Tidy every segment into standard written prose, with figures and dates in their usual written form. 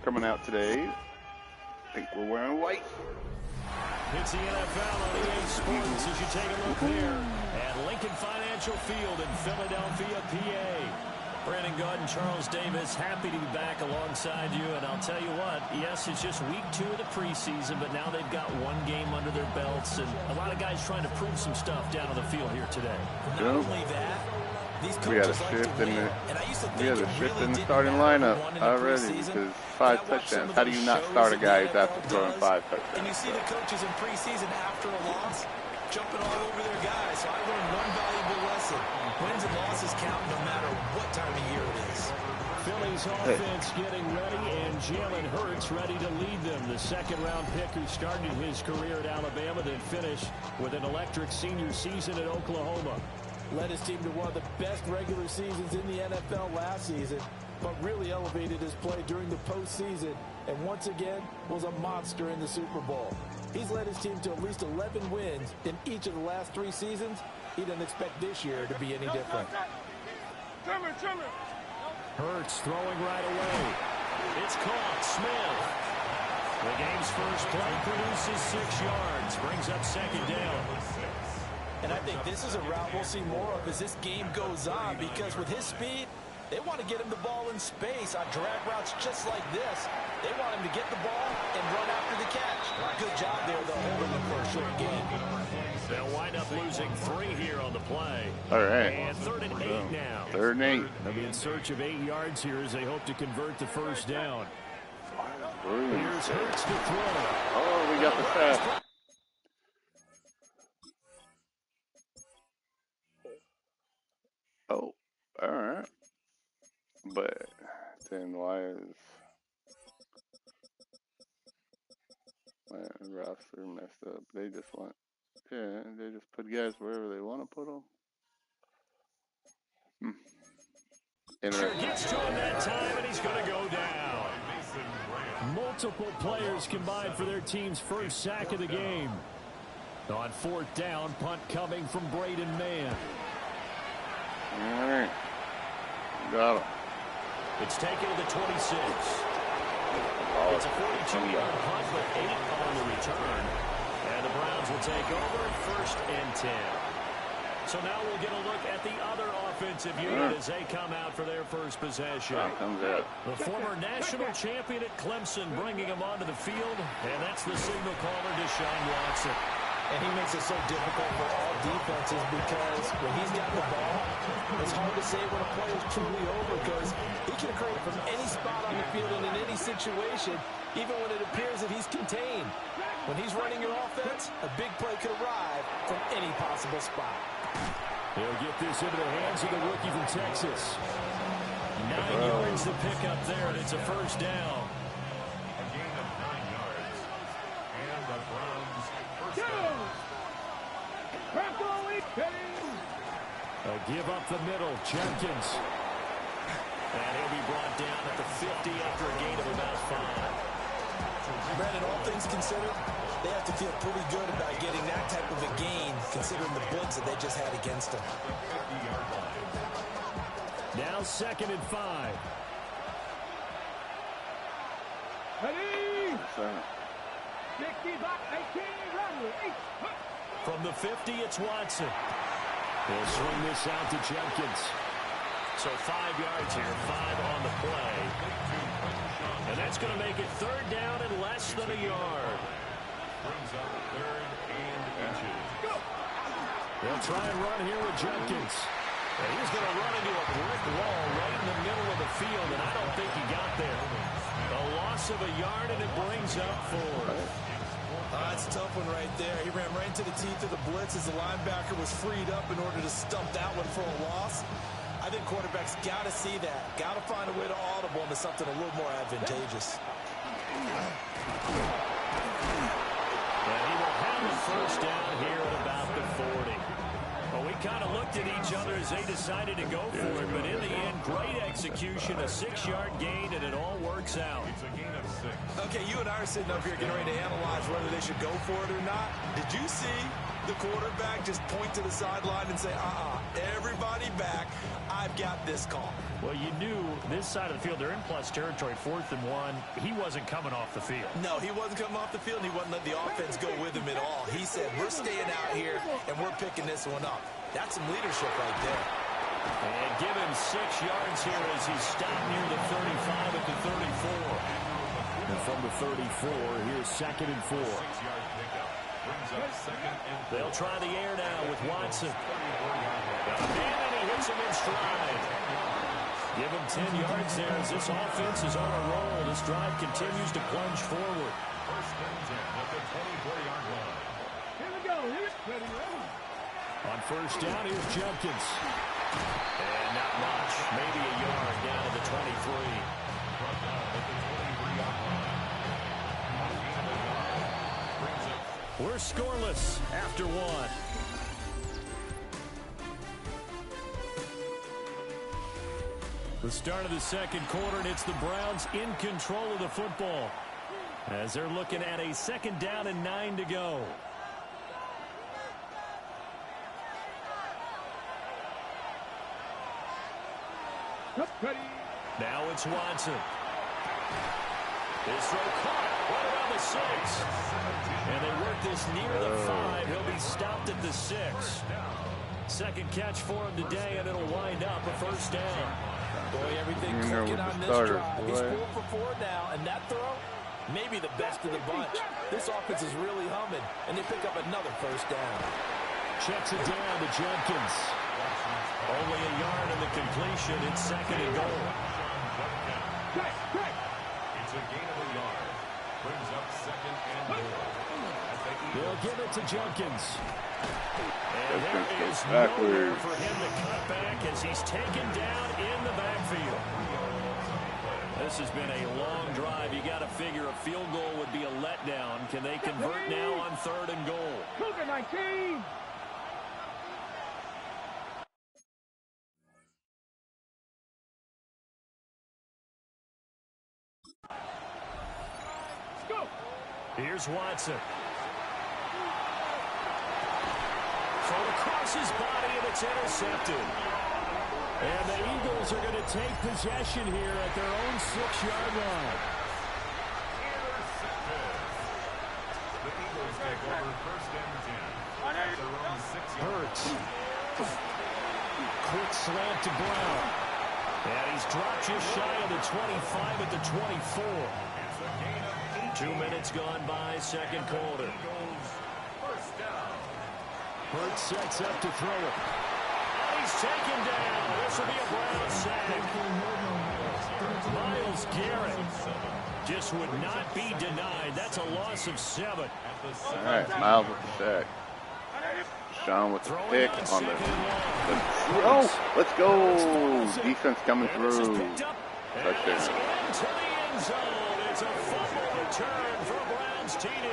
coming out today. I think we're wearing white. It's the NFL on EA Sports as you take a look there at Lincoln Financial Field in Philadelphia, PA. Brandon Gaud and Charles Davis, happy to be back alongside you. And I'll tell you what, yes, it's just week 2 of the preseason, but now they've got one game under their belts. And a lot of guys trying to prove some stuff down on the field here today. Not only that, these we got a shift in the starting lineup already because 5 touchdowns. How do you not start a guy who's after throwing 5 touchdowns? And you see the coaches in preseason after a loss jumping all over their guys. So I learned one valuable lesson. Wins and losses count no matter what time of year it is. Philly's offense getting ready, and Jalen Hurts ready to lead them. The second-round pick who started his career at Alabama, then finished with an electric senior season at Oklahoma. Led his team to one of the best regular seasons in the NFL last season, but really elevated his play during the postseason, and once again was a monster in the Super Bowl. He's led his team to at least 11 wins in each of the last 3 seasons. He doesn't expect this year to be any different. Hurts throwing right away. It's caught. Smith. The game's first play produces 6 yards. Brings up second down. And I think this is a route we'll see more of as this game goes on, because with his speed, they want to get him the ball in space on drag routes just like this. They want him to get the ball and run after the catch. Good job there, though, holding him for a short gain. They'll wind up losing 3 here on the play. All right. And 3rd and 8 now. 3rd and 8. They'll be in search of 8 yards here as they hope to convert the first down. Here's Hurts to throw. Oh, we got the sack. Oh, all right. But then why is my roster messed up? They just want, they just put guys wherever they want to put them. Gets to him that time, and he's going to go down. Multiple players combined for their team's first sack of the game. On 4th down, punt coming from Braden Mann. All right. Got him. It's taken to the 26. It's a 42-yard punt with 8 on the return. And the Browns will take over at 1st and 10. So now we'll get a look at the other offensive unit as they come out for their first possession. The former national champion at Clemson bringing him onto the field, and that's the signal caller, Deshaun Watson. And he makes it so difficult for all defenses because when he's got the ball, it's hard to say when a play is truly over because he can occur from any spot on the field and in any situation, even when it appears that he's contained. When he's running your offense, a big play could arrive from any possible spot. He'll get this into the hands of the rookie from Texas. 9 yards to pick up there, and it's a first down. A gain of 9 yards. And the Browns first down. A give up the middle, Jenkins. And he'll be brought down at the 50 after a gain of about 5. Brandon, all things considered, they have to feel pretty good about getting that type of a gain, considering the blitz that they just had against them. Now 2nd and 5. From the 50, it's Watson. He'll swing this out to Jenkins. So 5 yards here, 5 on the play. And that's going to make it 3rd down and less than a yard. Brings up 3rd and inches. They'll try and run here with Jenkins. And he's going to run into a brick wall right in the middle of the field, and I don't think he got there. A loss of a yard, and it brings up 4. That's a tough one right there. He ran right into the teeth of the blitz as the linebacker was freed up in order to stump that one for a loss. I think quarterbacks got to see that. Got to find a way to audible into something a little more advantageous. And he will have a first down here at about the 40. Well, we kind of looked at each other as they decided to go for it, but in the end, great execution, a 6-yard gain, and it all works out. It's a gain of 6. Okay, you and I are sitting up here getting ready to analyze whether they should go for it or not. Did you see the quarterback just point to the sideline and say, everybody back. I've have got this call. Well, you knew this side of the field, they're in plus territory, 4th and 1. He wasn't coming off the field. No, he wasn't coming off the field, and he wasn't letting the offense go with him at all. He said, we're staying out here, and we're picking this one up. That's some leadership right there. And give him 6 yards here as he stopped near the 35 at the 34. And from the 34, here's 2nd and 4. They'll try the air now with Watson. And he hits him in stride. Give him 10 yards there as this offense is on a roll. This drive continues to plunge forward. 1st and 10 at the 24-yard line. Here we go. Ready. On 1st down, here's Jenkins. And not much. Maybe a yard down to the 23. Brought down at the 23-yard line. We're scoreless after 1. The start of the 2nd quarter, and it's the Browns in control of the football as they're looking at a 2nd down and 9 to go. Ready. Now it's Watson. His throw caught right around the 6. And they work this near the 5. He'll be stopped at the 6. 2nd catch for him today, and it'll wind up a 1st down. Boy, everything You know, clicking with on the this starters, drive. He's boy. 4 for 4 now, and that throw, maybe the best of the bunch. This offense is really humming, and they pick up another 1st down. Checks it down to Jenkins. Only a yard in the completion. It's 2nd and goal. It's a gain of a yard. Brings up 2nd and goal. They'll give it to Jenkins. And Jenkins there goes is backwards. nowhere for him to cut back as he's taken down in the backfield. This has been a long drive. You got to figure a field goal would be a letdown. Can they convert now on 3rd and goal? Cougar 19. Let's go. Here's Watson. Thrown across his body, and it's intercepted. And the Eagles are going to take possession here at their own 6-yard line. The Eagles take over 1st and 10 at their own 6-yard line. Hurts. Quick slant to Brown. And he's dropped just shy of the 25 at the 24. It's a gain of 2 minutes gone by, 2nd quarter. Eagles. 1st down. Hurts sets up to throw it. And he's taken down. This will be a Brown sack. Myles Garrett just would not be denied. That's a loss of 7. All right, Miles with the sack. Sean with the pick on the oh, let's go. Defense coming through. Touchdown. Into the end zone. It's a fumble return for Browns TD.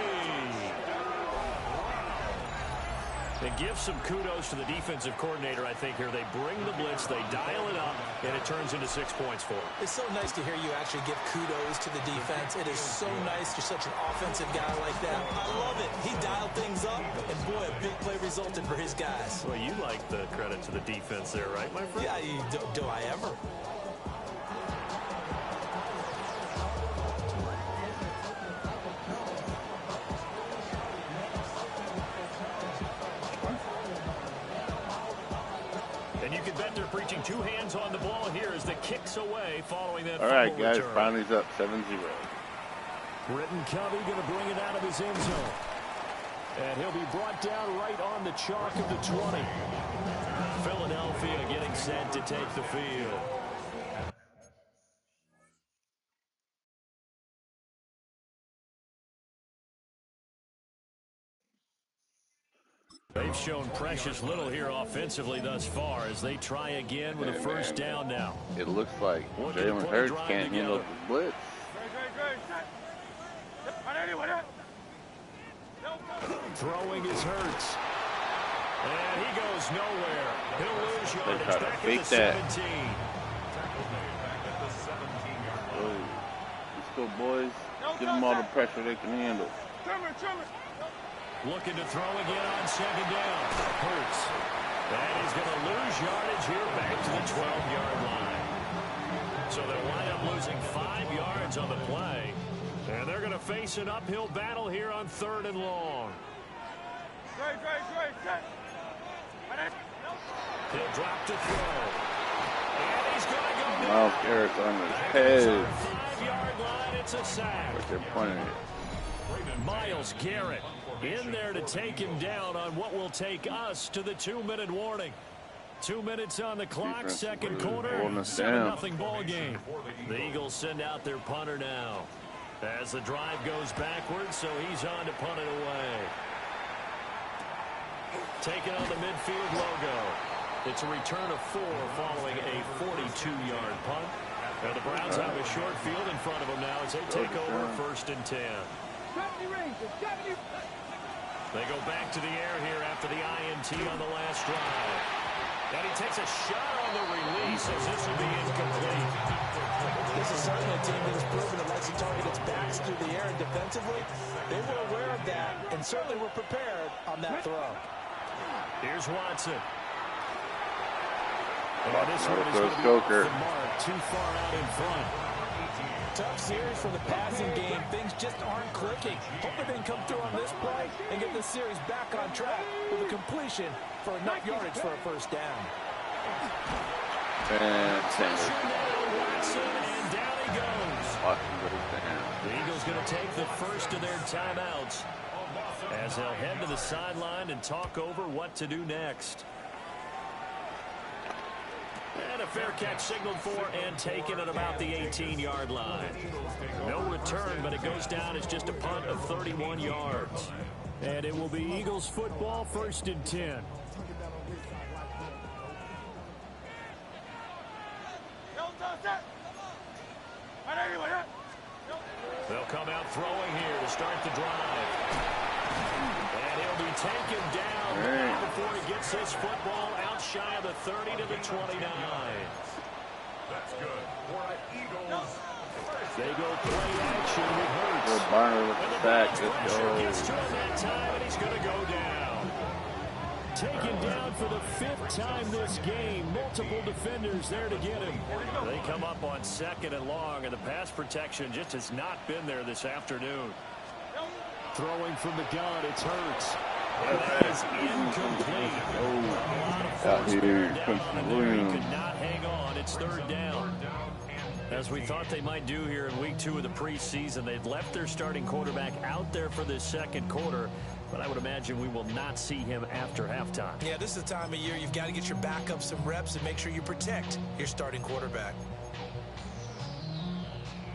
And give some kudos to the defensive coordinator, I think, here. They bring the blitz, they dial it up, and it turns into 6 points for them. It's so nice to hear you actually give kudos to the defense. It is so nice you're such an offensive guy like that. I love it. He dialed things up, and boy, a big play resulted for his guys. Well, you like the credit to the defense there, right, my friend? Yeah, do I ever? And you can bet they're preaching 2 hands on the ball here as the kicks away following that All right, fumble guys, return. finally's up 7-0. Britton Covey going to bring it out of his end zone. And he'll be brought down right on the chalk of the 20. Philadelphia getting set to take the field. They've shown precious little here offensively thus far as they try again with a 1st down now. It looks like Jalen Hurts can't handle the blitz. Throwing is Hurts. And he goes nowhere. He'll lose They yardage try to back at fake the that. 17. Back at the 17-yard line. Oh, let's go, boys. Give them all the pressure they can handle. Looking to throw again on 2nd down. Hurts. And he's going to lose yardage here back to the 12-yard line. So they'll wind up losing 5 yards on the play. And they're going to face an uphill battle here on 3rd and long. He'll drop to throw. And he's going to go down. Miles Garrett's on his head. 5-yard line, it's a sack. But they're pointing it. Miles Garrett in there to take him down on what will take us to the 2-minute warning. 2 minutes on the clock, second quarter, 7-0 ball game. The Eagles send out their punter now as the drive goes backwards, so he's on to punt it away. Taking on the midfield logo. It's a return of 4 following a 42-yard punt. Now the Browns have a short field in front of them now as they take over 1st and 10. They go back to the air here after the INT on the last drive. And he takes a shot on the release as this will be incomplete. This is certainly a team that has proven it likes to target its backs through the air and defensively. They were aware of that and certainly were prepared on that throw. Here's Watson. And this one is going to be off the mark, too far out in front. Tough series for the passing game. Things just aren't clicking. Hopefully they can come through on this play and get the series back on track with a completion for enough yardage for a first down. And down he goes. The Eagles going to take the first of their timeouts as they'll head to the sideline and talk over what to do next. And a fair catch signaled for and taken at about the 18-yard line. No return, but it goes down as just a punt of 31 yards. And it will be Eagles football, 1st and 10. They'll come out throwing here to start the drive. And he'll be taken down before he gets this football out shy of the 30 to the 29. That's good. For an Eagles. They go play action with Hurts. Good Barner with the sack. Let's go. Gets to him that time, and he's going to go down. Taken down for the 5th time this game. Multiple defenders there to get him. They come up on 2nd and long, and the pass protection just has not been there this afternoon. Throwing from the gun, it's Hurts. And that is incomplete. A lot of force bearing down on him there. He could not hang on. It's 3rd down. As we thought they might do here in week 2 of the preseason, they've left their starting quarterback out there for this 2nd quarter. But I would imagine we will not see him after halftime. Yeah, this is the time of year you've got to get your backup some reps and make sure you protect your starting quarterback.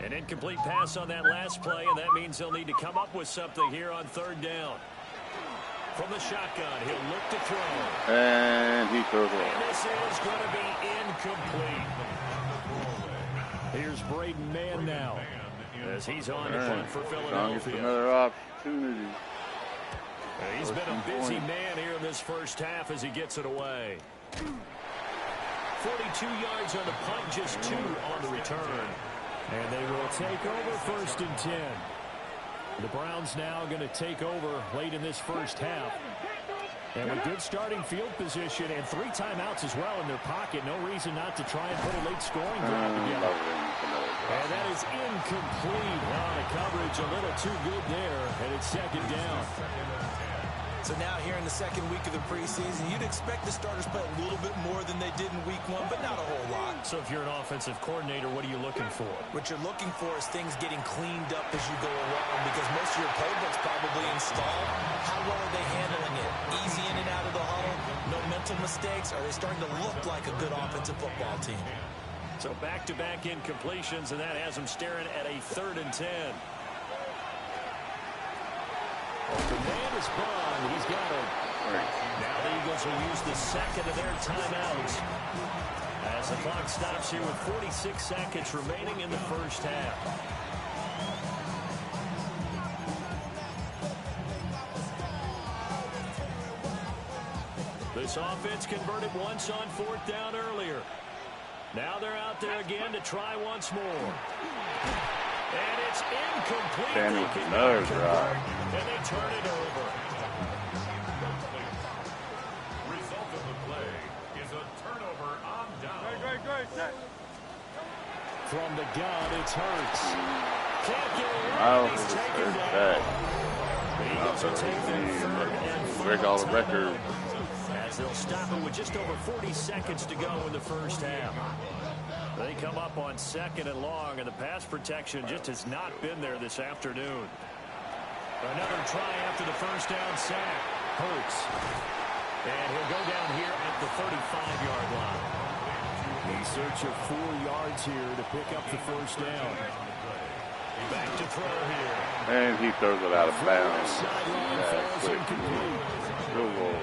An incomplete pass on that last play, and that means they'll need to come up with something here on 3rd down. From the shotgun, he'll look to throw. And he throws it. And this is going to be incomplete. Here's Braden Mann now as he's on to punt for Philadelphia. Another opportunity. He's been a busy man here in this first half as he gets it away. 42 yards on the punt, just 2 on the return. And they will take over 1st and 10. The Browns now going to take over late in this first half. And with good starting field position and 3 timeouts as well in their pocket, no reason not to try and put a late scoring drive together. And that is incomplete. The coverage a little too good there, and it's 2nd down. So now here in the 2nd week of the preseason, you'd expect the starters play a little bit more than they did in week 1, but not a whole lot. So if you're an offensive coordinator, what are you looking for? What you're looking for is things getting cleaned up as you go along, because most of your playbook's probably installed. How well are they handling it? Easy in and out of the huddle? No mental mistakes? Are they starting to look like a good offensive football team? So back-to-back incompletions, and that has them staring at a 3rd and 10. The man is gone. He's got it. Now the Eagles will use the 2nd of their timeouts as the clock stops here with 46 seconds remaining in the first half. This offense converted once on 4th down earlier. Now they're out there again to try once more. And it's incomplete. Another drive. And they turn it over. Result of the play. From the gun, it's Hurts. Can't get away. Miles He's with the taken first down. sack. Eagles will take their third and Break all the records. as they'll stop it with just over 40 seconds to go in the first half. They come up on 2nd and long, and the pass protection just has not been there this afternoon. Another try after the first down sack. Hurts. And he'll go down here at the 35-yard line. In search of 4 yards here to pick up the first down. Back to throw here. And he throws it out of bounds. Sideline Yeah, falls incomplete. Field goal.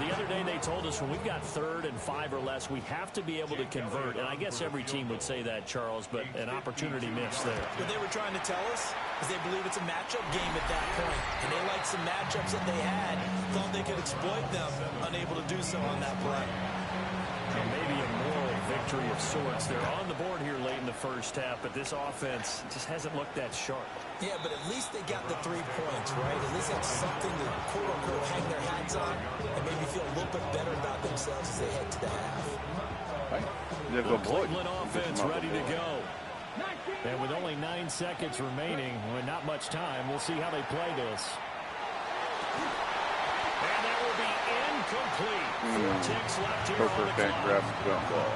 The other day they told us when we've got 3rd and 5 or less, we have to be able to convert. And I guess every team would say that, Charles, but an opportunity missed there. What they were trying to tell us is they believe it's a matchup game at that point. And they liked some matchups that they had. Thought they could exploit them. Unable to do so on that play. And maybe a moral victory of sorts. They're on the board here late in the first half, but this offense just hasn't looked that sharp. Yeah, but at least they got the 3 points, right? At least that's something to quote-unquote hang their hats on and maybe feel a little bit better about themselves as they head to the half. The Cleveland offense ready to go. And with only 9 seconds remaining, with not much time, we'll see how they play this. And that will be incomplete. 4 ticks left here on the can't grab clock. the jump ball.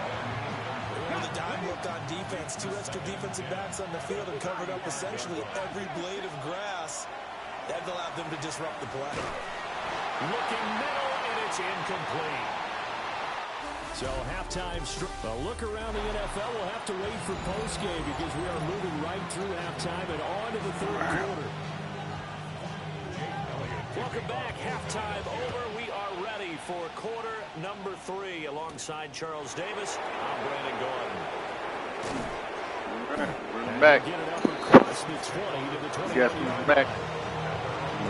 With a dime look on defense, 2 extra defensive backs on the field and covered up essentially every blade of grass. That allowed them to disrupt the play. Looking middle, and it's incomplete. So halftime, a look around the NFL. We'll have to wait for postgame because we are moving right through halftime and on to the 3rd quarter. Welcome back. Halftime over. We are ready for quarter number 3. Alongside Charles Davis, I'm Brandon Gordon. We're back. Get it up across the 20 to the 20. Yes, he's back.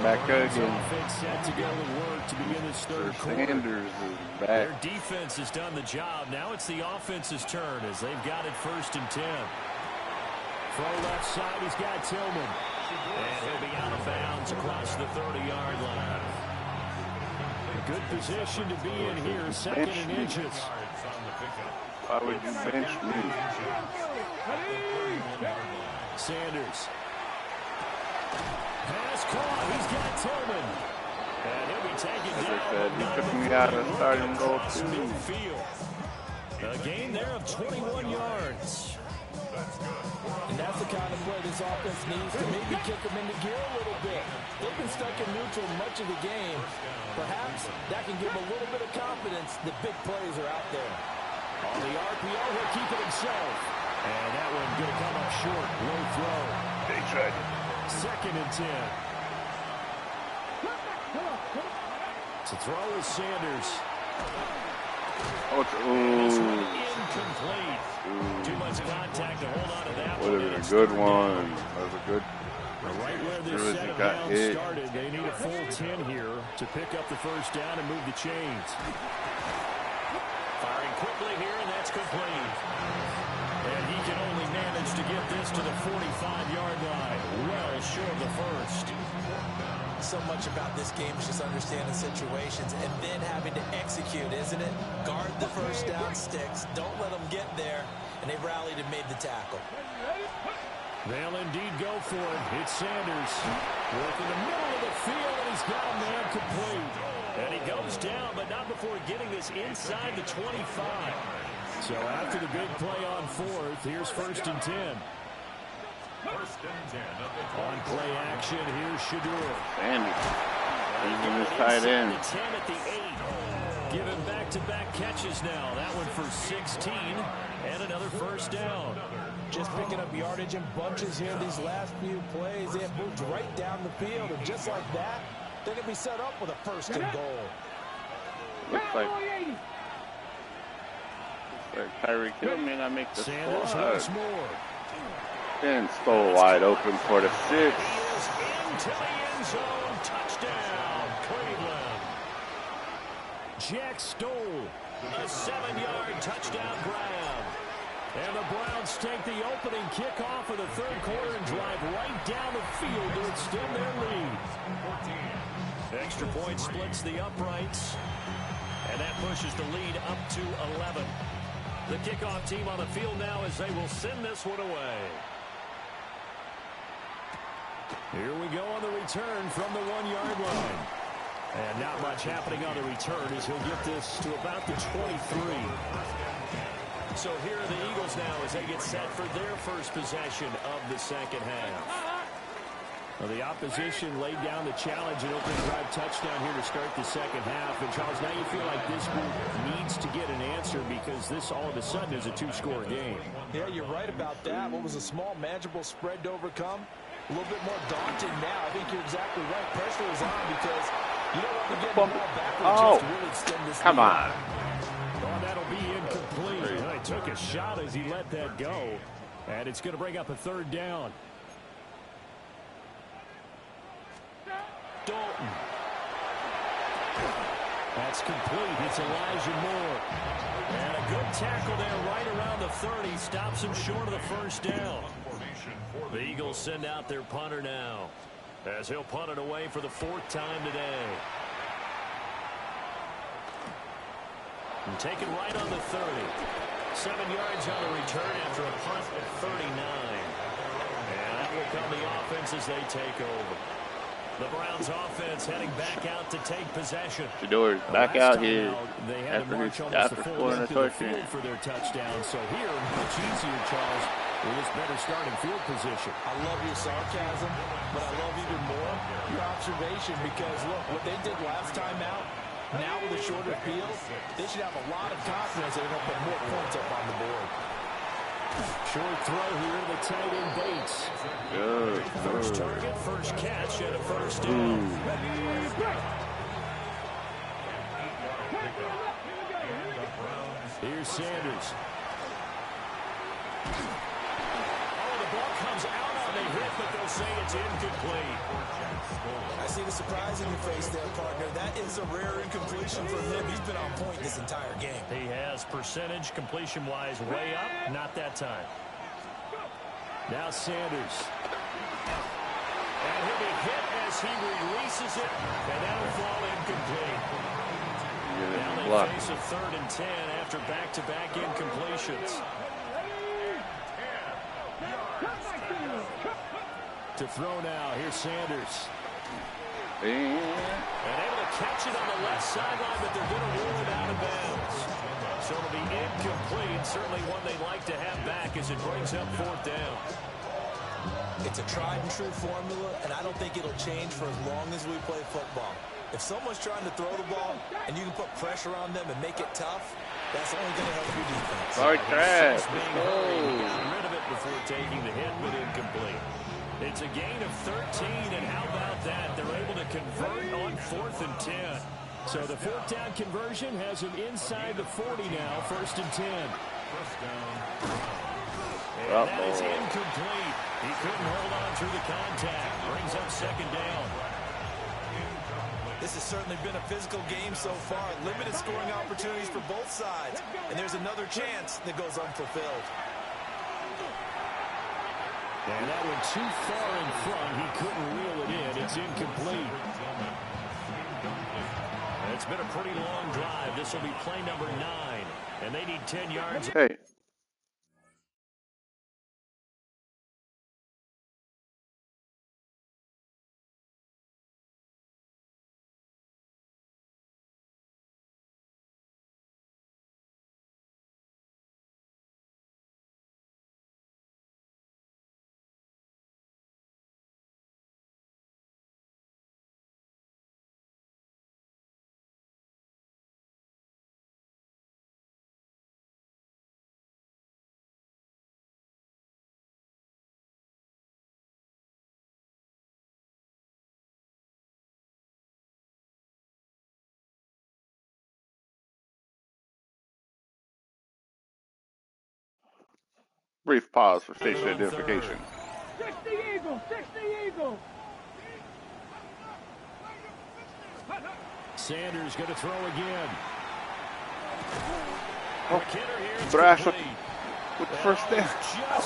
Back again. Offense set to go to work to begin this 3rd quarter. Sanders is back. Their defense has done the job. Now it's the offense's turn as they've got it 1st and 10. Throw left side, he's got Tillman. And he'll be out of bounds across the 30-yard line. A good position to be in here, 2nd and inches. Why would you bench me? Sanders. Pass caught. He's got Tillman. And he'll be taken As I down. said, he took me out of starting goal too. Midfield. A gain there of 21 yards. And that's the kind of play this offense needs to maybe kick them into gear a little bit. They've been stuck in neutral much of the game. Perhaps that can give them a little bit of confidence that big plays are out there. On the RPO, he'll keep it himself. And that one going to come up short. Low throw. They tried it. 2nd and 10. To throw is Sanders. Oh, it's, This one ooh. incomplete. Too much contact to hold on to that Would one. have been a good one. That was a good. Right where this Sure as set he of got downs hit. started, they need a full 10 here to pick up the first down and move the chains. Firing quickly here, and that's complete. And he can only manage to get this to the 45-yard line. Well short of the first. So much about this game is just understanding situations and then having to execute, isn't it? Guard the first down sticks. Don't let them get there. And they rallied and made the tackle. They'll indeed go for it. It's Sanders. Working the middle of the field, and he's got a man complete. And he goes down, but not before getting this inside the 25. So after the big play on 4th, here's 1st and 10. 1st and 10 of the 20. On play action, here's Shadur. Sanders. Even his tight end. The 10 at the 8. Given back-to-back catches now. That one for 16 and another first down. Just picking up yardage in bunches here these last few plays. They have moved right down the field, and just like that, they're going to be set up with a 1st and goal. Looks like Tyreek Hill may not make the Sanders squad. once more. And Stoll wide open for the 6. He is into the end zone. Touchdown, Cleveland. Jack Stoll, a 7-yard touchdown grab. And the Browns take the opening kickoff of the 3rd quarter and drive right down the field to extend their lead. Extra point splits the uprights. And that pushes the lead up to 11. The kickoff team on the field now as they will send this one away. Here we go on the return from the 1-yard line. And not much happening on the return as he'll get this to about the 23. So here are the Eagles now as they get set for their first possession of the second half. Well, the opposition laid down the challenge and opening drive touchdown here to start the second half. And, Charles, now you feel like this group needs to get an answer because this all of a sudden is a two-score game. Yeah, you're right about that. What was a small, manageable spread to overcome? A little bit more daunting now. I think you're exactly right. Pressure is on because you don't want to get the ball backwards to really extend this come on. Oh, that'll be incomplete. And he took a shot as he let that go. And it's going to bring up a third down. Dalton. That's complete. It's Elijah Moore. And a good tackle there right around the 30. Stops him short of the first down. The Eagles send out their punter now as he'll punt it away for the 4th time today. And take it right on the 30. 7 yards on the return after a punt at 39. And that will come the offense as they take over. The Browns offense heading back out to take possession. Shador's back out here they had to march after the full scoring a length of the touchdown field for their touchdown. So here, much easier, Charles, with this better starting field position. I love your sarcasm, but I love even more your observation because, look, what they did last time out, now with a shorter field, they should have a lot of confidence that they're going to put more points up on the board. Short throw here to the tight end Bates. Good. First target, first catch, and a first down. Here's Sanders. Oh, the ball comes out on the hit, but they'll say it's incomplete. I see the surprise in your face there, partner. That is a rare incompletion from him. He's been on point this entire game. He has percentage completion-wise way up. Not that time. Now Sanders. And he'll be hit as he releases it, and that'll fall incomplete. Now they face a 3rd and 10 after back-to-back incompletions. To throw now. Here's Sanders. And able to catch it on the left sideline, but they're going to rule it out of bounds. So it'll be incomplete. Certainly one they'd like to have back as it brings up 4th down. It's a tried-and-true formula, and I don't think it'll change for as long as we play football. If someone's trying to throw the ball and you can put pressure on them and make it tough, that's only going to help your defense. Sorry, Trash. Got rid of it before taking the hit, but incomplete. It's a gain of 13, and how about that? They're able to convert on 4th and 10. So the 4th down conversion has them inside the 40 now, 1st and 10. And that is incomplete. He couldn't hold on through the contact. Brings up 2nd down. This has certainly been a physical game so far. Limited scoring opportunities for both sides. And there's another chance that goes unfulfilled. And that went too far in front. He couldn't reel it in. It's incomplete. And it's been a pretty long drive. This will be play number 9. And they need 10 yards. Hey. Brief pause for station identification. 60 Eagles! 60 Eagles! Sanders going to throw again. Oh, Thrash with the first down.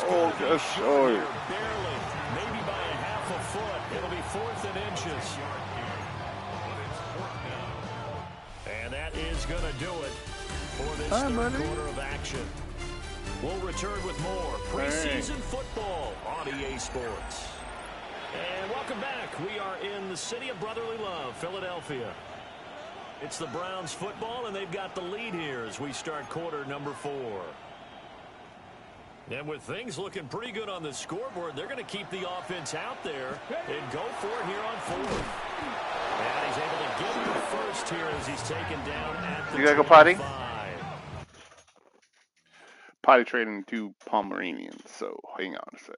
Oh, just short. Barely, maybe by a half a foot. It'll be 4th and inches. And that is going to do it for this third quarter of action. We'll return with more preseason football on EA Sports. And welcome back. We are in the city of brotherly love, Philadelphia. It's the Browns football, and they've got the lead here as we start quarter number 4. And with things looking pretty good on the scoreboard, they're going to keep the offense out there and go for it here on 4th. And he's able to get the first here as he's taken down at the You gotta go potty? 25. Potty training 2 Pomeranians, so hang on a sec.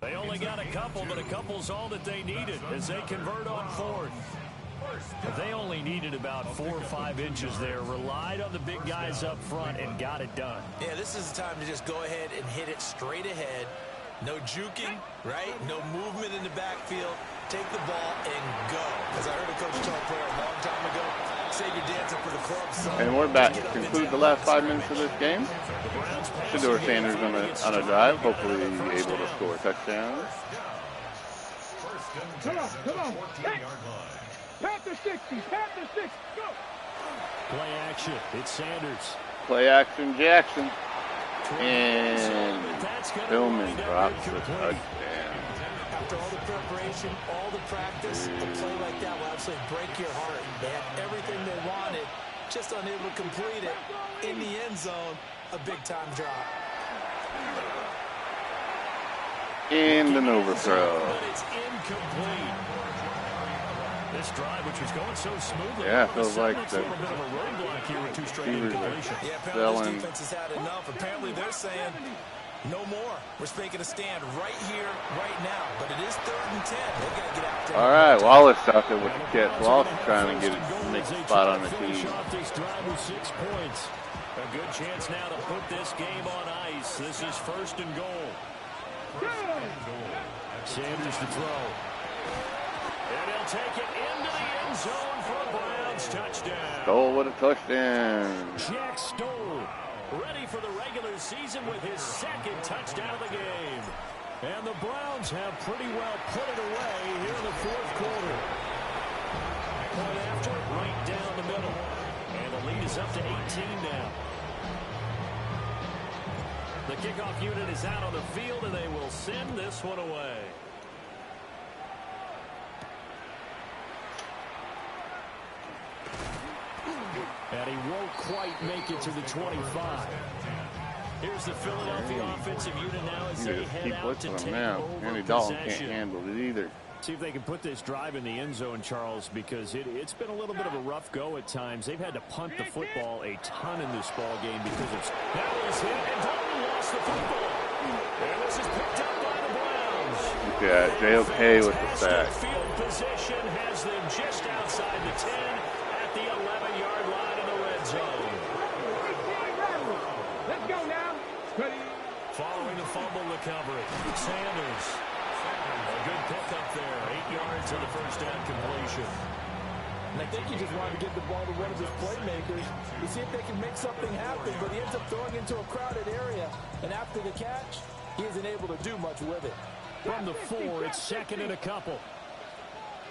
They only got a couple, but a couple's all that they needed as they convert on fourth. They only needed about 4 or 5 inches there, relied on the big guys up front, and got it done. Yeah, this is the time to just go ahead and hit it straight ahead. No juking, right? No movement in the backfield. Take the ball and go. As I heard a coach tell a player a long time ago, save your dancing for the club, son. And we're back to conclude the last 5 minutes of this game. Shador Sanders on a drive, hopefully able to score a touchdown. Come on. Hey. Pat the 60, go. Play action. It's Sanders. Play action Jackson. And Tillman drops the touchdown. After all the preparation, all the practice, a play like that will absolutely break your heart. They had everything they wanted, just unable to complete it. In the end zone, a big-time drop. And an overthrow. But it's incomplete. This drive, which was going so smoothly. Yeah, it feels like the little bit of a roadblock here with 2 straight incompletions. Yeah, apparently this defense has had enough. Apparently they're saying no more. We're making a stand right here, right now. But it is 3rd and 10. They've got to get out there. All right, Wallace out there with the catch. Wallace trying to get a next spot on the team. This drive with 6 points. A good chance now to put this game on ice. This is 1st and goal. Sanders to throw. And he'll take it into the end zone for a Browns touchdown. Stoll with a touchdown. Jack Stoll ready for the regular season with his 2nd touchdown of the game. And the Browns have pretty well put it away here in the 4th quarter. Point after, right down the middle. And the lead is up to 18 now. The kickoff unit is out on the field, and they will send this one away. And he won't quite make it to the 25. Here's the Philadelphia offensive unit now as they head out to take over Andy Dalton possession. can't handle it either. See if they can put this drive in the end zone, Charles, because it's been a little bit of a rough go at times. They've had to punt the football a ton in this ball game because of... That was hit, and Dalton lost the football. And this is picked up by the Browns. Yeah, JOK with the sack. Field position has them just outside the 10 at the 11-yard line in the red zone. Let's go now. Following the fumble recovery, Sanders. A good pickup there. 8 yards on the first down completion. And I think he just wanted to get the ball to one of his playmakers to see if they can make something happen, but he ends up throwing into a crowded area. And after the catch, he isn't able to do much with it. From the 4, it's 2nd and a couple.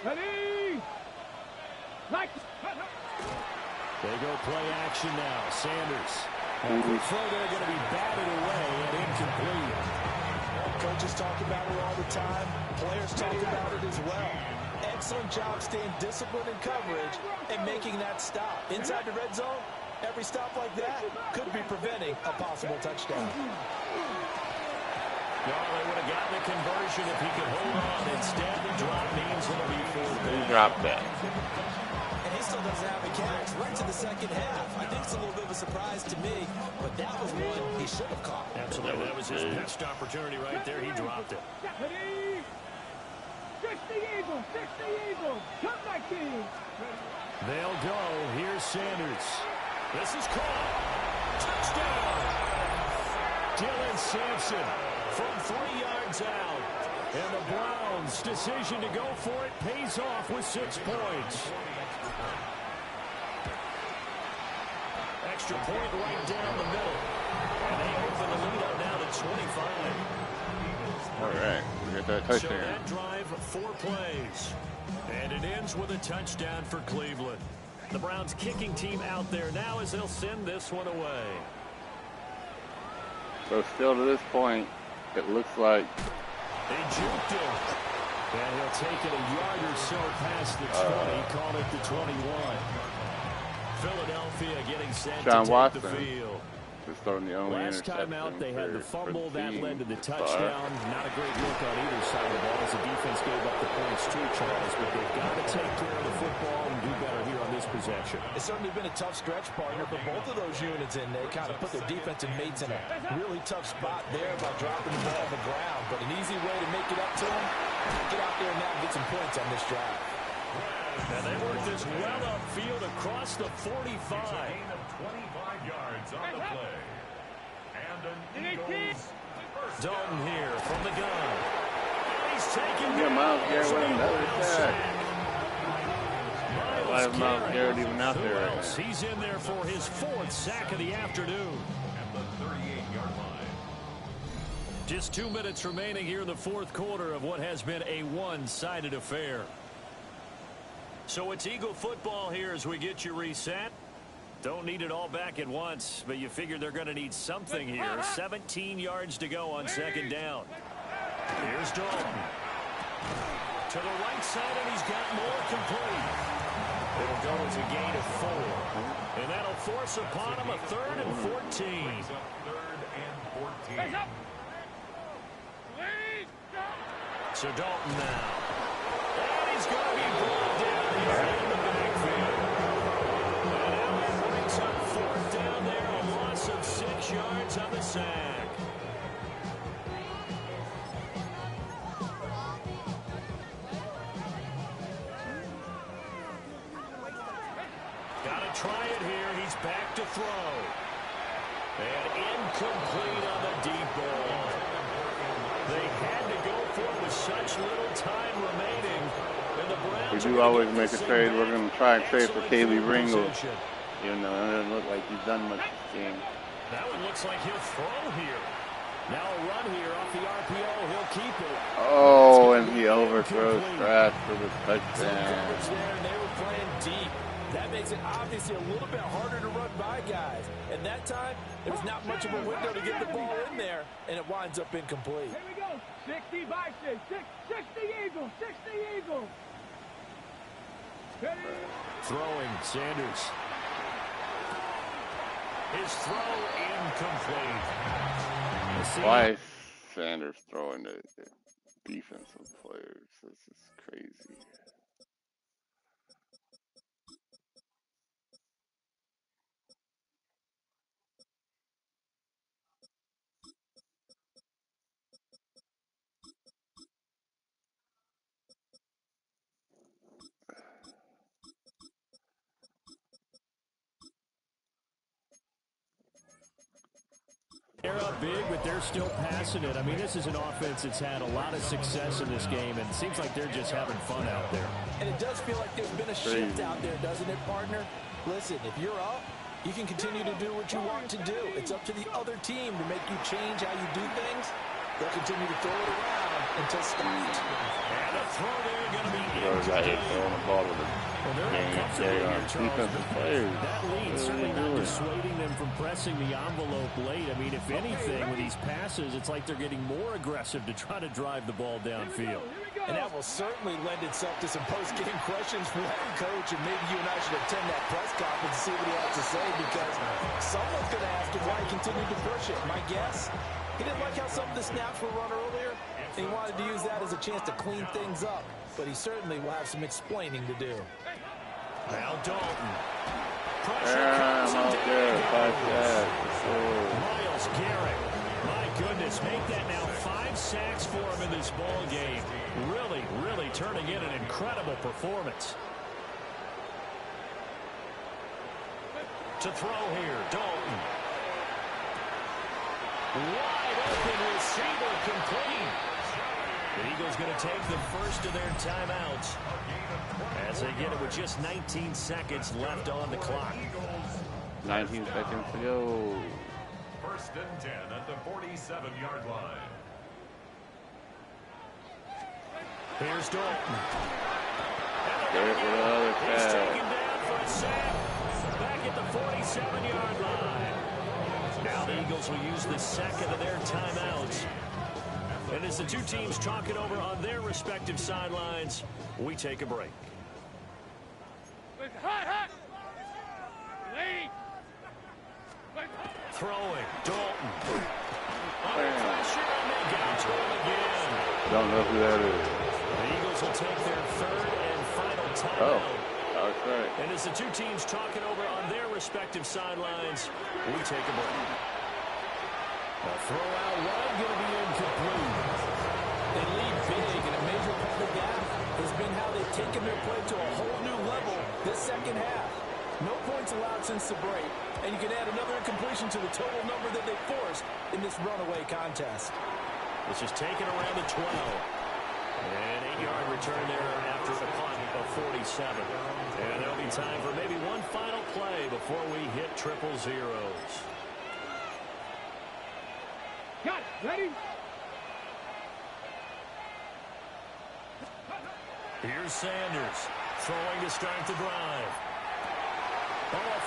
Ready? Like. They go play action now. Sanders. A quick throw there going to be batted away and incomplete. Coaches talk about it all the time. Players talk about it as well. Excellent job staying disciplined in coverage and making that stop. Inside the red zone, every stop like that could be preventing a possible touchdown. No, they would have gotten the conversion if he could hold on. Instead, the drop means it'll be 4th. He dropped that. And he still doesn't have a catch right to the 2nd half. I think it's a little bit of a surprise to me, but that was one he should have caught. Absolutely. That was his best opportunity right there. He dropped it. Ready? 60 Eagles. Come back team. They'll go. Here's Sanders. This is caught. Touchdown. Dylan Sampson from 3 yards out. And the Browns' decision to go for it pays off with 6 points. Extra point right down the middle. And they open the lead up now to 25. All right, we got that touchdown. So that drive, 4 plays. And it ends with a touchdown for Cleveland. The Browns kicking team out there now as they'll send this one away. So still to this point, it looks like... They juked him. And he'll take it a yard or so past the 20, call it the 21. Philadelphia getting set John to Watson take the field. is throwing the only Last time out, they had the fumble that led to the touchdown. Not a great look on either side of the ball as the defense gave up the points too, Charles. But they've got to take care of the football and do better here on this possession. possession. It's certainly been a tough stretch, partner, for both of those units, and they kind of put their defensive mates in a really tough spot there by dropping the ball on the ground. But an easy way to make it up to them, get out there now and get some points on this drive. And they work this well upfield across the 45. Gain of 25 yards on the play. And an Eagles first down. Dalton here from the gun. And he's taken Yeah, Miles Garrett with another sack. Why is Miles Garrett even out there right now? He's in there for his 4th sack of the afternoon. At the 38-yard line. Just 2 minutes remaining here in the 4th quarter of what has been a one-sided affair. So it's Eagle football here as we get you reset. Don't need it all back at once, but you figure they're going to need something here. 17 yards to go on 2nd down. Here's Dalton. To the right side, and he's got more complete. It'll go as a gain of 4. And that'll force upon him a 3rd and 14. Brings up 3rd and 14. So Dalton now. And he's going to be brought down here in the backfield. And that brings up 4th down there, a loss of 6 yards on the sack. Got to try it here. He's back to throw. And incomplete on the deep ball. They had to go for it with such little time remaining. And the Browns We do always make a trade. We're going to try and trade for Kaylee Ringo. Even though it doesn't look like he's done much this game. That one looks like he'll throw here. Now a run here off the RPO. He'll keep it. Oh, and he overthrows Trask for the touchdown. Coverage there, and they were playing deep. That makes it obviously a little bit harder to run by guys. And that time, there was not much of a window to get the ball in there, and it winds up incomplete. Here we go. 60 by 6. 60 Eagles. 60 Eagles. Ready? Throwing Sanders. His throw incomplete. Why is Sanders throwing to defensive players? This is crazy. They're up big, but they're still passing it. I mean, this is an offense that's had a lot of success in this game, and it seems like they're just having fun out there. And it does feel like there's been a shift out there, doesn't it, partner? Listen, if you're up, you can continue to do what you want to do. It's up to the other team to make you change how you do things. They'll continue to throw it around until stopped. And a throw there going to be Those out here throwing the ball to the defensive players. That lead certainly not dissuading them from pressing the envelope late. I mean, if anything, with these passes, it's like they're getting more aggressive to try to drive the ball downfield. And that will certainly lend itself to some post-game questions for that coach, and maybe you and I should attend that press conference and see what he has to say, because someone's going to ask him why he continued to push it. My guess, he didn't like how some of the snaps were run earlier, and he wanted to use that as a chance to clean things up, but he certainly will have some explaining to do. Now Dalton. Miles Garrett. My goodness, make that now 5 sacks for him in this ball game. Really, really turning in an incredible performance. To throw here, Dalton. Wide open receiver complete. The Eagles going to take the first of their timeouts as they get it with just 19 seconds left on the clock. 19 seconds to go. 1st and 10 at the 47-yard line. Here's Dalton. There's another He's pass. taken down for a sack. Back at the 47-yard line. Now the Eagles will use the second of their timeouts. And as the two teams talk it over on their respective sidelines, we take a break. Throwing, Dalton. Under pressure, and they got to him again. Don't know who that is. The Eagles will take their 3rd and final timeout. That's right. And as the two teams talking over on their respective sidelines, we take a break. A throw out wide going to be incomplete. They lead big, and a major part of that has been how they've taken their play to a whole new level this second half. No points allowed since the break, and you can add another incompletion to the total number that they forced in this runaway contest. This is taken around the 12. An 8-yard return there after the punt of 47. And there'll be time for maybe one final play before we hit triple zeros. Got it. Ready? Here's Sanders throwing to start the drive. Ball